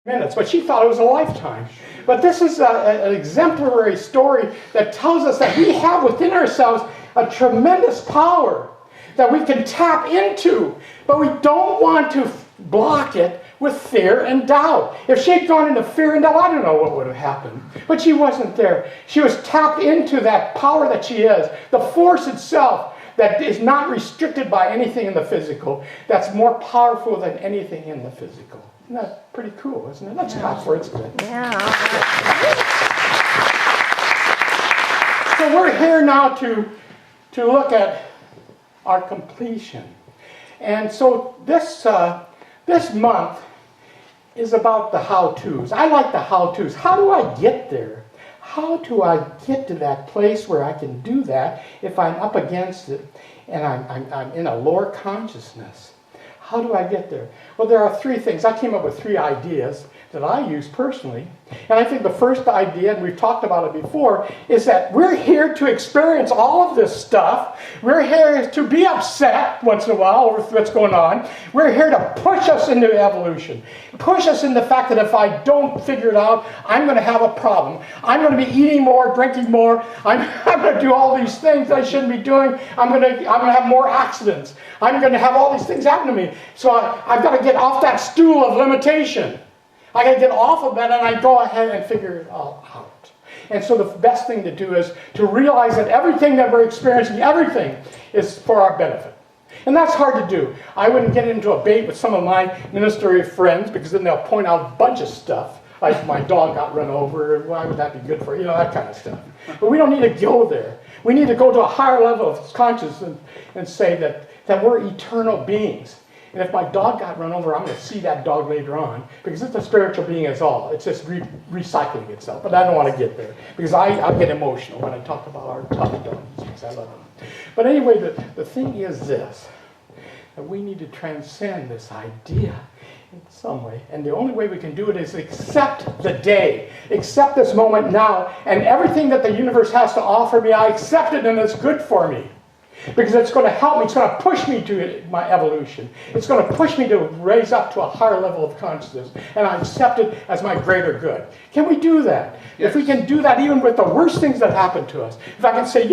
minutes, but she thought it was a lifetime. But this is an exemplary story that tells us that we have within ourselves a tremendous power that we can tap into, but we don't want to block it with fear and doubt. If she had gone into fear and doubt, I don't know what would have happened. But she wasn't there. She was tapped into that power that she is, the force itself that is not restricted by anything in the physical, that's more powerful than anything in the physical. Isn't that pretty cool, isn't it? Let's clap for it. It's good. Yeah. So we're here now to look at our completion. And so this month is about the how-tos. I like the how-tos. How do I get there? How do I get to that place where I can do that if I'm up against it and I'm in a lower consciousness? How do I get there? Well, there are three things. I came up with three ideas that I use personally. And I think the first idea, and we've talked about it before, is that we're here to experience all of this stuff. We're here to be upset once in a while over what's going on. We're here to push us into evolution. Push us in the fact that if I don't figure it out, I'm going to have a problem. I'm going to be eating more, drinking more. I'm going to do all these things I shouldn't be doing. I'm going to have more accidents. I'm going to have all these things happen to me. So I've got to get off that stool of limitation. I got to get off of that, and I go ahead and figure it all out. And so the best thing to do is to realize that everything that we're experiencing, everything is for our benefit. And that's hard to do. I wouldn't get into a debate with some of my ministry friends, because then they'll point out a bunch of stuff, like my dog got run over, why would that be good for you, that kind of stuff. But we don't need to go there. We need to go to a higher level of consciousness and say that we're eternal beings. And if my dog got run over, I'm going to see that dog later on, because it's a spiritual being as all. It's just recycling itself. But I don't want to get there, because I get emotional when I talk about our tough dogs, because I love them. But anyway, the thing is this, that we need to transcend this idea in some way. And the only way we can do it is accept the day. Accept this moment now. And everything that the universe has to offer me, I accept it, and it's good for me. Because it's going to help me. It's going to push me to my evolution. It's going to push me to raise up to a higher level of consciousness. And I accept it as my greater good. Can we do that? Yes. If we can do that even with the worst things that happen to us. If I can say,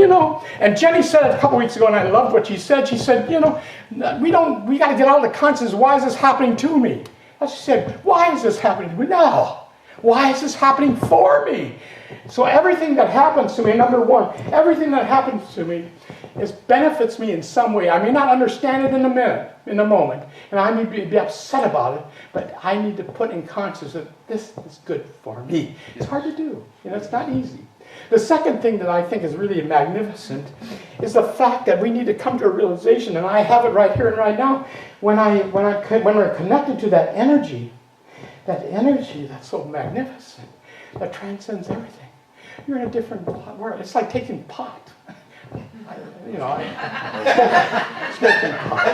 and Jenny said it a couple weeks ago, and I loved what she said. She said, we got to get out of the consciousness. Why is this happening to me? And she said, why is this happening to me? No. Why is this happening for me? So everything that happens to me, number one, everything that happens to me benefits me in some way. I may not understand it in a moment, and I may be upset about it, but I need to put in consciousness that this is good for me. It's hard to do. It's not easy. The second thing that I think is really magnificent is the fact that we need to come to a realization, and I have it right here and right now, when we're connected to that energy that's so magnificent, that transcends everything. You're in a different world. It's like taking pot. Smoking pot.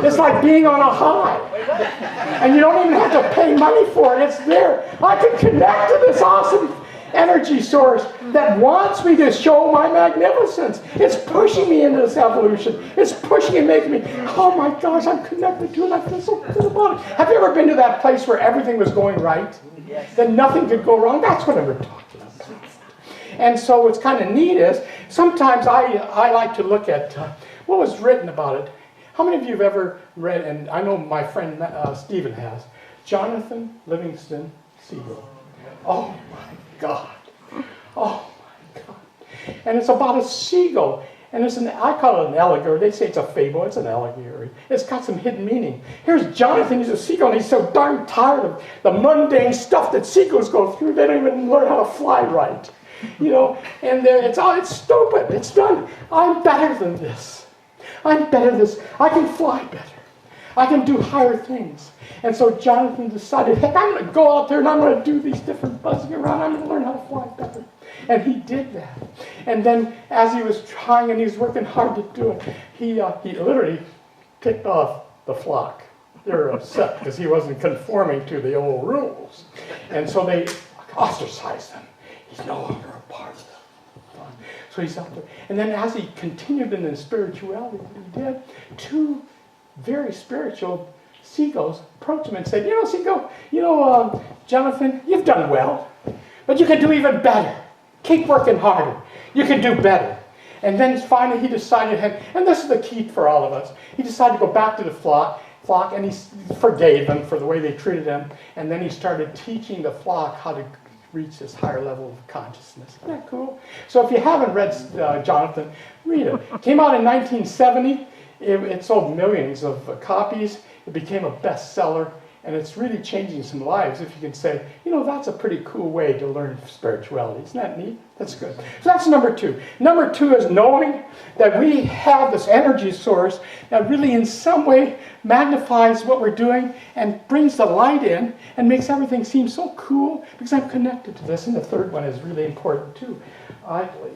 It's like being on a high. And you don't even have to pay money for it. It's there. I can connect to this awesome energy source that wants me to show my magnificence. It's pushing me into this evolution. It's pushing and making me, oh my gosh, I'm connected to it. I feel so good about it. Have you ever been to that place where everything was going right? Yes. Then nothing could go wrong? That's what I'm talking about. And so what's kind of neat is, sometimes I like to look at what was written about it. How many of you have ever read, and I know my friend Stephen has, Jonathan Livingston Seagull? Oh my God. Oh my God. And it's about a seagull. And I call it an allegory. They say it's a fable. It's an allegory. It's got some hidden meaning. Here's Jonathan. He's a seagull, and he's so darn tired of the mundane stuff that seagulls go through. They don't even learn how to fly right. And it's stupid. It's done. I'm better than this. I'm better than this. I can fly better. I can do higher things. And so Jonathan decided, heck, I'm going to go out there and I'm going to do these different buzzing around. I'm going to learn how to fly better. And he did that. And then as he was trying and he was working hard to do it, he literally kicked off the flock. They were upset because he wasn't conforming to the old rules. And so they ostracized him. He's no longer a part of them. So he's out there. And then as he continued in the spirituality that he did, two very spiritual seagulls approached him and said, Seagull, Jonathan, you've done well, but you can do even better. Keep working harder. You can do better. And then finally he decided, and this is the key for all of us, he decided to go back to the flock, and he forgave them for the way they treated him, and then he started teaching the flock how to reach this higher level of consciousness. Isn't that cool? So if you haven't read Jonathan, read it. It came out in 1970. It sold millions of copies. It became a bestseller, and it's really changing some lives, if you can say, that's a pretty cool way to learn spirituality. Isn't that neat? That's good. So that's number 2. Number 2 is knowing that we have this energy source that really in some way magnifies what we're doing and brings the light in and makes everything seem so cool because I'm connected to this. And the third one is really important too, I believe.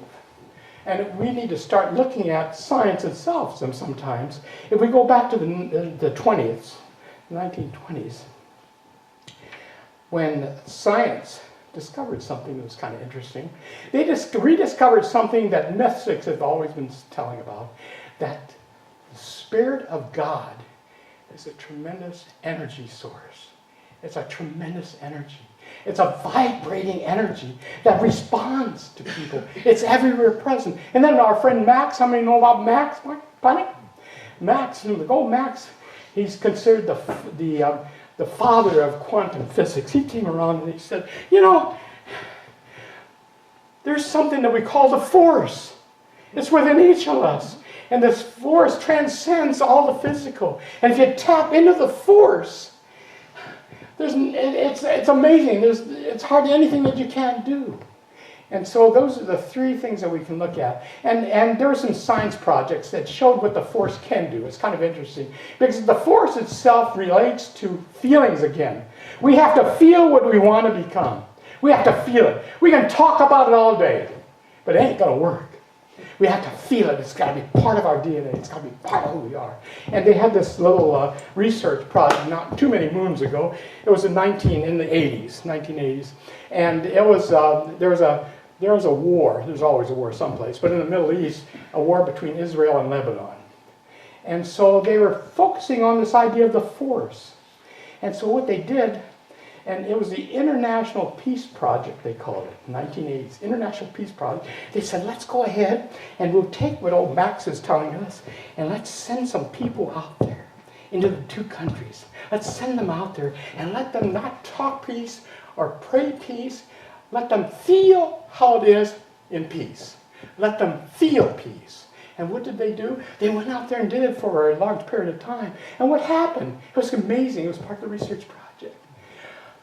And we need to start looking at science itself sometimes. If we go back to the 20s, 1920s, when science discovered something that was kind of interesting. They just rediscovered something that mystics have always been telling about, that the Spirit of God is a tremendous energy source. It's a tremendous energy. It's a vibrating energy that responds to people. It's everywhere present. And then our friend Max, how many know about Max? Max, he's considered the father of quantum physics. He came around and he said, there's something that we call the force. It's within each of us. And this force transcends all the physical. And if you tap into the force, it's amazing. It's hardly anything that you can't do. And so those are the 3 things that we can look at. And there were some science projects that showed what the force can do. It's kind of interesting. Because the force itself relates to feelings again. We have to feel what we want to become. We have to feel it. We can talk about it all day, but it ain't going to work. We have to feel it. It's got to be part of our DNA. It's got to be part of who we are. And they had this little research project not too many moons ago. It was in the 1980s. And it was there was a war. There's always a war someplace, but in the Middle East, a war between Israel and Lebanon. And so they were focusing on this idea of the force. And so what they did, and it was the International Peace Project, they called it, 1980s, International Peace Project. They said, let's go ahead and we'll take what old Max is telling us and let's send some people out there into the 2 countries. Let's send them out there and let them not talk peace or pray peace. Let them feel how it is in peace. Let them feel peace. And what did they do? They went out there and did it for a large period of time. And what happened? It was amazing. It was part of the research project.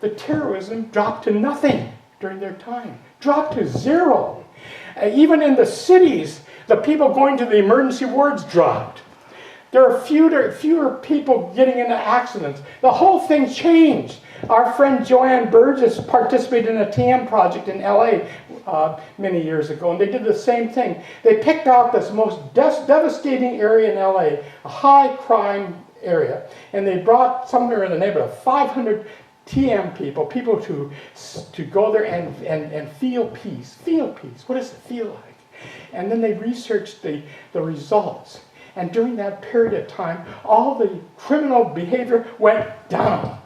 The terrorism dropped to nothing during their time. Dropped to 0. Even in the cities, the people going to the emergency wards dropped. There are fewer people getting into accidents. The whole thing changed. Our friend Joanne Burgess participated in a TM project in LA many years ago, and they did the same thing. They picked out this most devastating area in LA, a high crime area, and they brought somewhere in the neighborhood of 500 TM people to go there and feel peace. Feel peace. What does it feel like? And then they researched the results. And during that period of time, all the criminal behavior went down.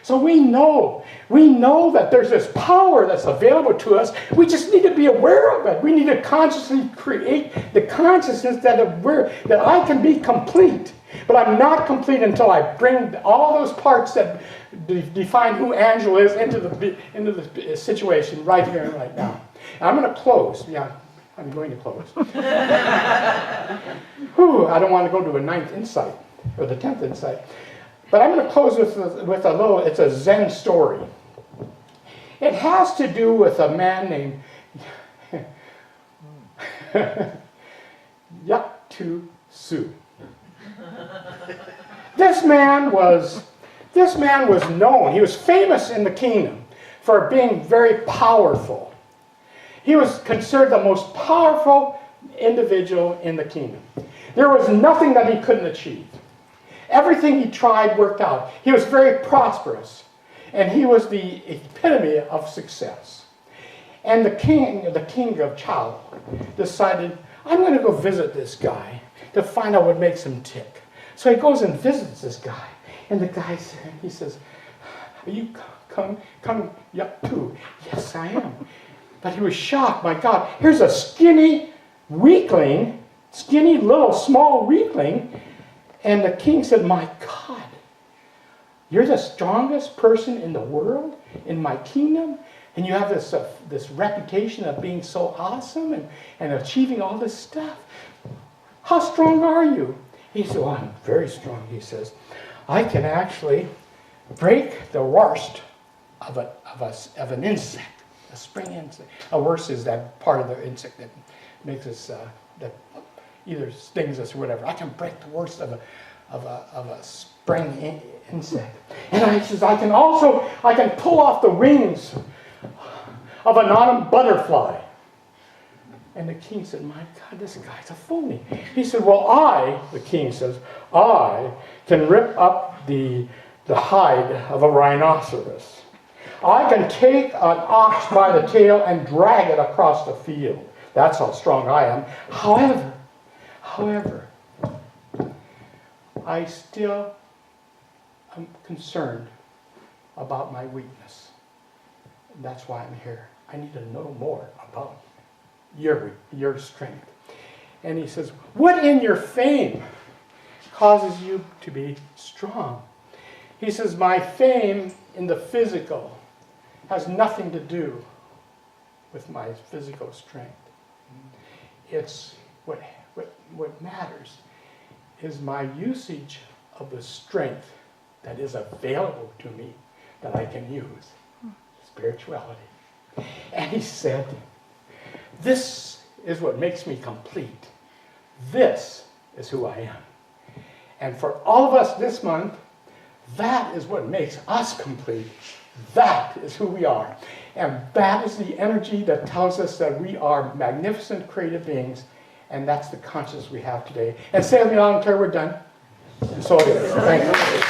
So we know that there's this power that's available to us. We just need to be aware of it. We need to consciously create the consciousness that I can be complete. But I'm not complete until I bring all those parts that define who Angelo is into the situation right here and right now. And I'm going to close. Yeah, I'm going to close. I don't want to go to a 9th insight or the 10th insight. But I'm going to close with a little, it's a Zen story. It has to do with a man named Yaktu Su. This man was known. He was famous in the kingdom for being very powerful. He was considered the most powerful individual in the kingdom. There was nothing that he couldn't achieve. Everything he tried worked out. He was very prosperous, and he was the epitome of success. And the king of Chao decided, I'm going to go visit this guy to find out what makes him tick. So he goes and visits this guy. And the guy said, he says, are you coming up too? Yes, I am. But he was shocked. My God, here's a skinny weakling, skinny little small weakling. And the king said, my God, you're the strongest person in the world, in my kingdom, and you have this reputation of being so awesome and achieving all this stuff. How strong are you? He said, well, I'm very strong, he says. I can actually break the worst of an insect, a spring insect. A worst is that part of the insect that makes us, that either stings us or whatever. I can break the worst of a spring insect. And he says, I can pull off the wings of an autumn butterfly. And the king said, my God, this guy's a phony. He said, well, the king says, I can rip up the hide of a rhinoceros. I can take an ox by the tail and drag it across the field. That's how strong I am. However, I still am concerned about my weakness. And that's why I'm here. I need to know more about your strength. And he says, what in your fame causes you to be strong? He says, my fame in the physical has nothing to do with my physical strength. It's what matters is my usage of the strength that is available to me that I can use. Spirituality. And he said, this is what makes me complete. This is who I am. And for all of us this month, that is what makes us complete. That is who we are. And that is the energy that tells us that we are magnificent creative beings. And that's the consciousness we have today. And say with me loud and clear, we're done. And so it is. Thank you.